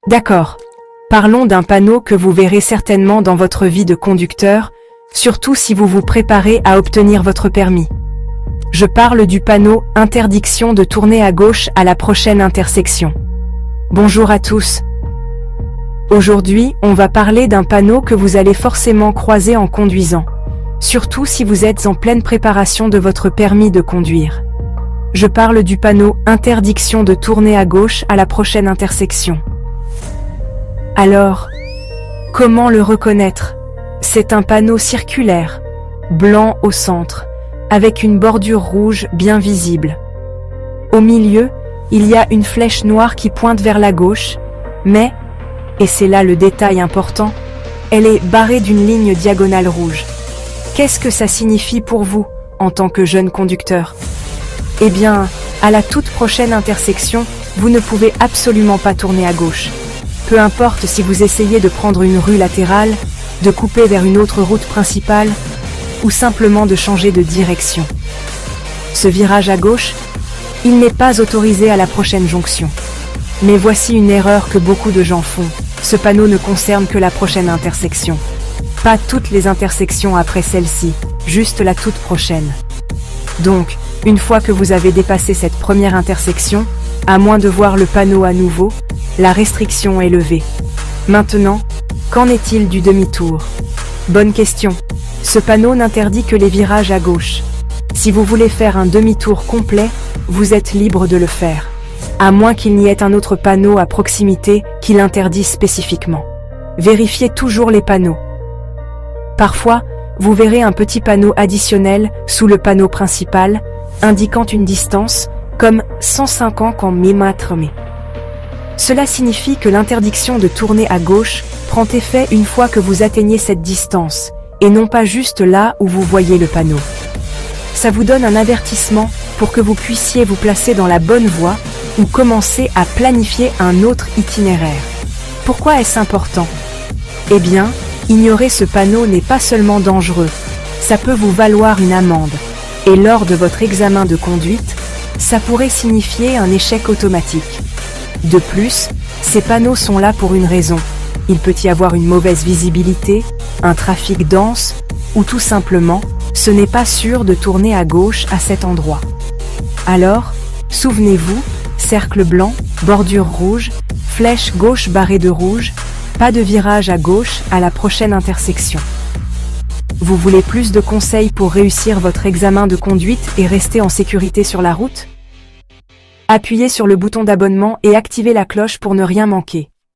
D'accord. Parlons d'un panneau que vous verrez certainement dans votre vie de conducteur, surtout si vous vous préparez à obtenir votre permis. Je parle du panneau « Interdiction de tourner à gauche à la prochaine intersection ». Bonjour à tous. Aujourd'hui, on va parler d'un panneau que vous allez forcément croiser en conduisant, surtout si vous êtes en pleine préparation de votre permis de conduire. Je parle du panneau « Interdiction de tourner à gauche à la prochaine intersection ». Alors, comment le reconnaître? C'est un panneau circulaire, blanc au centre, avec une bordure rouge bien visible. Au milieu, il y a une flèche noire qui pointe vers la gauche, mais, et c'est là le détail important, elle est barrée d'une ligne diagonale rouge. Qu'est-ce que ça signifie pour vous, en tant que jeune conducteur? Eh bien, à la toute prochaine intersection, vous ne pouvez absolument pas tourner à gauche. Peu importe si vous essayez de prendre une rue latérale, de couper vers une autre route principale, ou simplement de changer de direction. Ce virage à gauche, il n'est pas autorisé à la prochaine jonction. Mais voici une erreur que beaucoup de gens font. Ce panneau ne concerne que la prochaine intersection. Pas toutes les intersections après celle-ci, juste la toute prochaine. Donc, une fois que vous avez dépassé cette première intersection, à moins de voir le panneau à nouveau, la restriction est levée. Maintenant, qu'en est-il du demi-tour? Bonne question. Ce panneau n'interdit que les virages à gauche. Si vous voulez faire un demi-tour complet, vous êtes libre de le faire, à moins qu'il n'y ait un autre panneau à proximité qui l'interdise spécifiquement. Vérifiez toujours les panneaux. Parfois, vous verrez un petit panneau additionnel sous le panneau principal, indiquant une distance, comme 150 mm. Cela signifie que l'interdiction de tourner à gauche prend effet une fois que vous atteignez cette distance, et non pas juste là où vous voyez le panneau. Ça vous donne un avertissement pour que vous puissiez vous placer dans la bonne voie ou commencer à planifier un autre itinéraire. Pourquoi est-ce important? Eh bien, ignorer ce panneau n'est pas seulement dangereux, ça peut vous valoir une amende, et lors de votre examen de conduite, ça pourrait signifier un échec automatique. De plus, ces panneaux sont là pour une raison. Il peut y avoir une mauvaise visibilité, un trafic dense, ou tout simplement, ce n'est pas sûr de tourner à gauche à cet endroit. Alors, souvenez-vous, cercle blanc, bordure rouge, flèche gauche barrée de rouge, pas de virage à gauche à la prochaine intersection. Vous voulez plus de conseils pour réussir votre examen de conduite et rester en sécurité sur la route? Appuyez sur le bouton d'abonnement et activez la cloche pour ne rien manquer.